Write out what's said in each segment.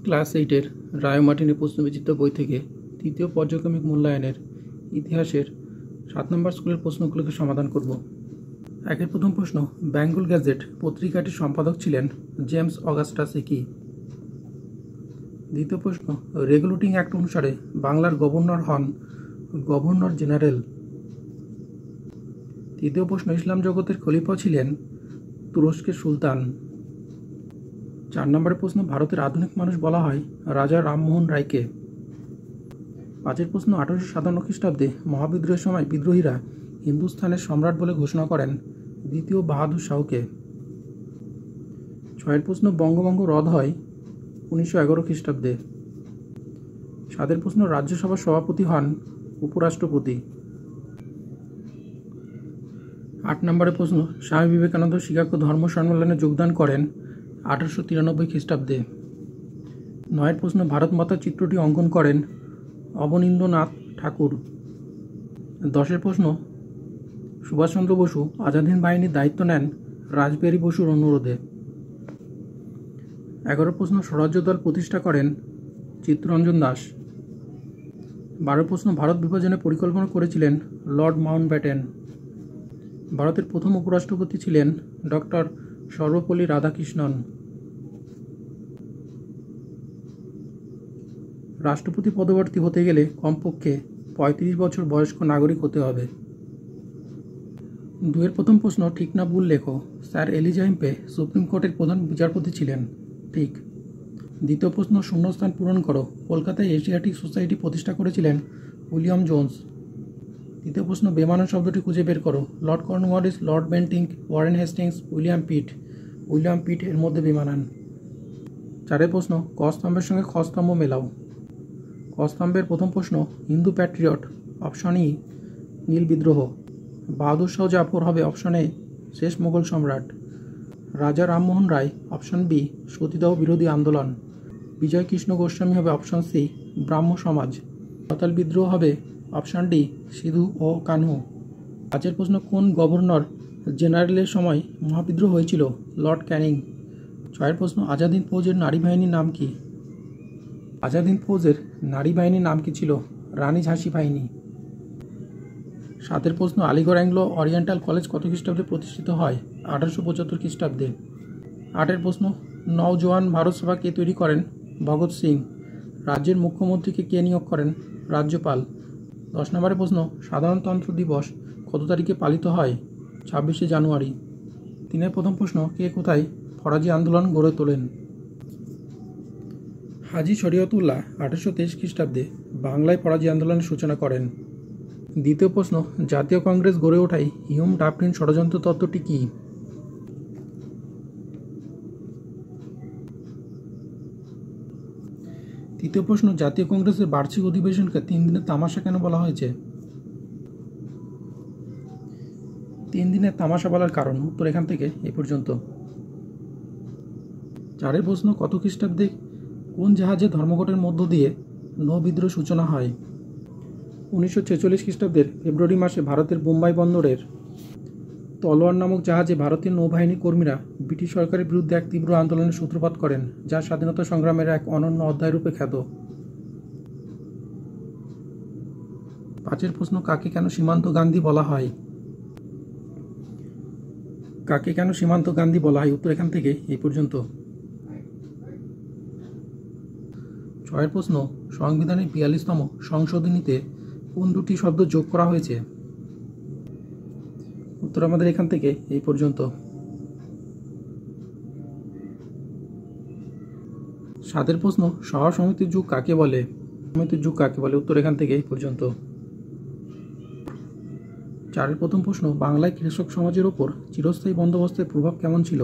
Class 8-এর রায় মার্টিনের প্রশ্নবিচিত্র বই থেকে তৃতীয় পর্যায়ক্রমিক মূল্যায়নের ইতিহাসের 7 নম্বর স্কুলের প্রশ্নগুলোকে সমাধান করব। একের প্রথম প্রশ্ন, বেঙ্গল গ্যাজেট পত্রিকাটির সম্পাদক ছিলেন জেমস অগাস্টাস হিকি। দ্বিতীয় প্রশ্ন, রেগুলেটিং অ্যাক্ট অনুসারে বাংলার গভর্নর হন গভর্নর জেনারেল। তৃতীয় প্রশ্ন, ইসলাম জগতের খলিফা ছিলেন তুরস্কের সুলতান। 4 নম্বরের প্রশ্ন, ভারতের আধুনিক মানুষ বলা হয় রাজা রামমোহন রায়কে। 5-এর প্রশ্ন, 1857 খ্রিস্টাব্দে মহাবিদ্রোহের সময় বিদ্রোহীরা হিন্দুস্থানের সম্রাট বলে ঘোষণা করেন দ্বিতীয় বাহাদুর শাহকে। 6-এর প্রশ্ন, বঙ্গভঙ্গ রদ হয় 1911 খ্রিস্টাব্দে। 7-এর প্রশ্ন, রাজ্যসভার সভাপতি হন উপরাষ্ট্রপতি। 8 নম্বরের প্রশ্ন, স্বামী বিবেকানন্দ শিকাগো ধর্ম সম্মেলনে যোগদান করেন 1893 খ্রিস্টাব্দে। 9-এর প্রশ্ন, ভারত মাতার চিত্রটি অঙ্কন করেন অবনীন্দ্রনাথ ঠাকুর। 10-এর প্রশ্ন, সুভাষচন্দ্র বসু আজাদ হিন্দ বাহিনীর দায়িত্ব নেন রাসবিহারী বসুর অনুরোধে। 11 প্রশ্ন, স্বরাজ্য দল প্রতিষ্ঠা করেন চিত্তরঞ্জন দাস। 12 প্রশ্ন, ভারত বিভাজনের পরিকল্পনা করেছিলেন লর্ড মাউন্টব্যাটেন। ভারতের প্রথম উপরাষ্ট্রপতি ছিলেন ডক্টর সর্বপল্লী রাধাকৃষ্ণন। রাষ্ট্রপতি পদপ্রার্থী হতে গেলে কমপক্ষে 35 বছর বয়স্ক নাগরিক হতে হবে। 2-এর প্রথম প্রশ্ন, ঠিক না ভুল লেখো। স্যার এলিজা হেম্পে সুপ্রিম কোর্টের প্রধান বিচারপতি ছিলেন। ঠিক। দ্বিতীয় প্রশ্ন, শূন্যস্থান পূরণ করো। কলকাতায় এশিয়াটিক সোসাইটি প্রতিষ্ঠা করেছিলেন উইলিয়াম জোন্স। তৃতীয় প্রশ্ন, বেমানান শব্দটি খুঁজে বের করো। Lord Cornwallis, Lord Bentinck, Warren Hastings, William পিট। উইলিয়াম পিট এর মধ্যে বেমানান। 4-এর প্রশ্ন, ক স্তম্ভের সঙ্গে খ স্তম্ভ মেলাও। ক স্তম্ভের প্রথম প্রশ্ন, হিন্দু প্যাট্রিয়ট। অপশন ই নীল বিদ্রোহ। বাহাদুর শাহ জাফর হবে অপশন এ শেষ মোগল সম্রাট। রাজা রামমোহন রায় অপশন বি সতীদাহ বিরোধী আন্দোলন। বিজয় কৃষ্ণ গোস্বামী হবে অপশন সি ব্রাহ্ম সমাজ। সাঁওতাল বিদ্রোহ হবে অপশন ডি সিধু ও কানহু। 5-এর প্রশ্ন, কোন গভর্নর জেনারেলের সময় মহাবিদ্রোহ হয়েছিল? লর্ড ক্যানিং। 6-এর প্রশ্ন, আজাদ হিন্দ ফৌজের নারী বাহিনীর নাম কি? আজাদ হিন্দ ফৌজের নারী বাহিনীর নাম কি ছিল? রানী ঝাঁসি বাহিনী। 7-এর প্রশ্ন, আলিগড় অ্যাংলো ওরিয়েন্টাল কলেজ কত খ্রিস্টাব্দে প্রতিষ্ঠিত হয়? 1875 খ্রিস্টাব্দে। 8-এর প্রশ্ন, নওজোয়ান ভারত সভা কে তৈরি করেন? ভগৎ সিং। রাজ্যের মুখ্যমন্ত্রীকে কে নিয়োগ করেন? রাজ্যপাল। 10 নম্বরের প্রশ্ন, সাধারণতন্ত্র দিবস কত তারিখে পালিত হয়? 26শে জানুয়ারি। 3-এর প্রথম প্রশ্ন, কে কোথায় ফরাজি আন্দোলন গড়ে তোলেন? হাজী শরীয়তুল্লাহ 1823 খ্রিস্টাব্দে বাংলায় ফরাজি আন্দোলনের সূচনা করেন। দ্বিতীয় প্রশ্ন, জাতীয় কংগ্রেস গড়ে ওঠায় হিউম ডাফলিন ষড়যন্ত্র তত্ত্বটি কী? তৃতীয় প্রশ্ন, জাতীয় কংগ্রেসের বার্ষিক অধিবেশনকে 3 দিনের তামাশা কেন বলা হয়েছে? 3 দিনের তামাশা বলার কারণ উত্তর এখান থেকে এই পর্যন্ত। 4-এর প্রশ্ন, কত খ্রিস্টাব্দে কোন জাহাজে ধর্মঘটের মধ্য দিয়ে নৌ বিদ্রোহ সূচনা হয়? 1946 খ্রিস্টাব্দের ফেব্রুয়ারি মাসে ভারতের বোম্বাই বন্দরের তলোয়ার নামক জাহাজে ভারতীয় নৌবাহিনীর কর্মীরা ব্রিটিশ সরকারের বিরুদ্ধে এক তীব্র আন্দোলনের সূত্রপাত করেন, যা স্বাধীনতা সংগ্রামের এক অনন্য অধ্যায়রূপে খ্যাত। 5-এর প্রশ্ন, কাকে কেন সীমান্ত গান্ধী বলা হয়? কাকে কেন সীমান্ত গান্ধী বলা হয়? উত্তর এখান থেকে এই পর্যন্ত। 6-এর প্রশ্ন, সংবিধানের 42তম সংশোধনীতে কোন দুটি শব্দ যোগ করা হয়েছে? উত্তর আমাদের এখান থেকে এই পর্যন্ত। 7-এর প্রশ্ন, সভা সমিতির যুগ কাকে বলে? সমিতির যুগ কাকে বলে? উত্তর এখান থেকে এই পর্যন্ত। 4-এর প্রথম প্রশ্ন, বাংলায় কৃষক সমাজের ওপর চিরস্থায়ী বন্দোবস্তের প্রভাব কেমন ছিল?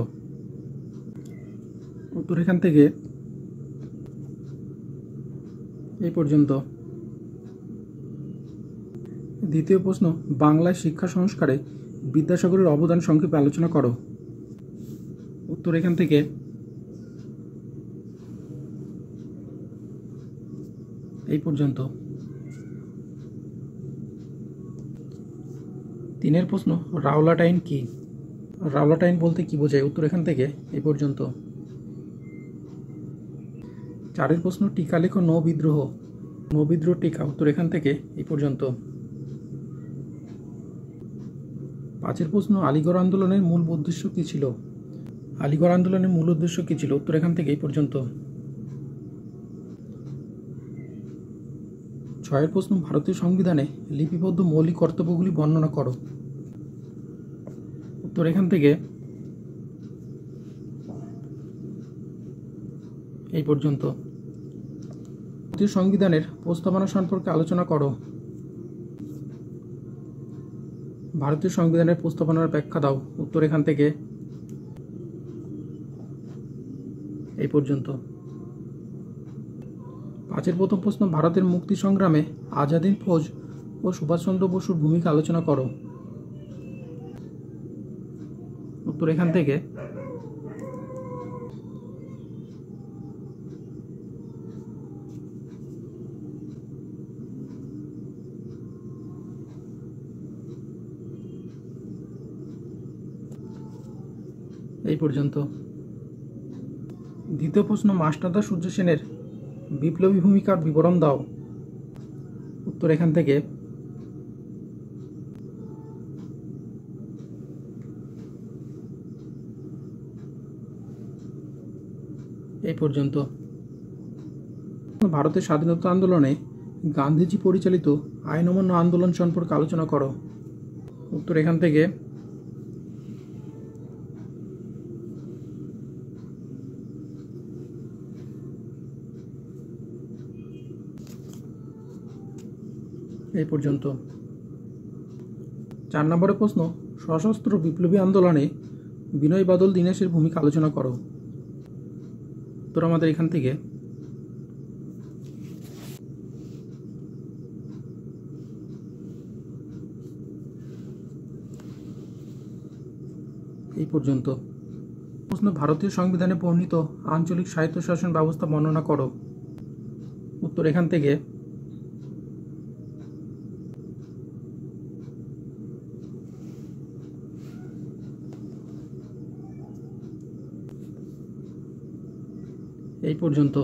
উত্তর এখান থেকে এই পর্যন্ত। দ্বিতীয় প্রশ্ন, বাংলায় শিক্ষা সংস্কারে বিদ্যাসাগরের অবদান সংক্ষেপে আলোচনা করো। উত্তর এখান থেকে এই পর্যন্ত। 3-এর প্রশ্ন, রাওলাট আইন কি? রাওলাট আইন বলতে কি বোঝায়? উত্তর এখান থেকে এই পর্যন্ত। 4 প্রশ্ন টিকা লেখো নৌ বিদ্রোহ। নৌ বিদ্রোহ টিকা, উত্তর এখান থেকে এই পর্যন্ত। 5 প্রশ্ন আলিগড় আন্দোলনের মূল উদ্দেশ্য কী ছিল? আলিগড় আন্দোলনের মূল উদ্দেশ্য কী ছিল? উত্তর এখান থেকে এই পর্যন্ত। 6 প্রশ্ন ভারতীয় সংবিধানে লিপিবদ্ধ মৌলিক কর্তব্যগুলি বর্ণনা করো। উত্তর এখান থেকে এই পর্যন্ত। ভারতীয় সংবিধানের প্রস্তাবনা সম্পর্কে আলোচনা করো। ভারতীয় সংবিধানের প্রস্তাবনার ব্যাখ্যা দাও। উত্তর এখান থেকে এই পর্যন্ত। 5 প্রথম প্রশ্ন ভারতের মুক্তি সংগ্রামে আজাদ হিন্দ ফৌজ ও সুভাষচন্দ্র বসুর ভূমিকা আলোচনা করো। উত্তর এখান থেকে এই পর্যন্ত। দ্বিতীয় প্রশ্ন মাস্টারদা সূর্য সেনের বিপ্লবী ভূমিকার বিবরণ দাও। উত্তর এখান থেকে এই পর্যন্ত। ভারতের স্বাধীনতা আন্দোলনে গান্ধীজি পরিচালিত আইন অমান্য আন্দোলন সম্পর্কে আলোচনা করো। উত্তর এখান থেকে এই পর্যন্ত। 4 নম্বরের প্রশ্ন সশস্ত্র বিপ্লবী আন্দোলনে বিনয় বাদল দীনেশের ভূমিকা আলোচনা করো। উত্তর আমাদের এখান থেকে এই পর্যন্ত। প্রশ্ন ভারতীয় সংবিধানে বর্ণিত আঞ্চলিক স্বায়ত্তশাসন ব্যবস্থা বর্ণনা করো। উত্তর এখান থেকে এই পর্যন্ত।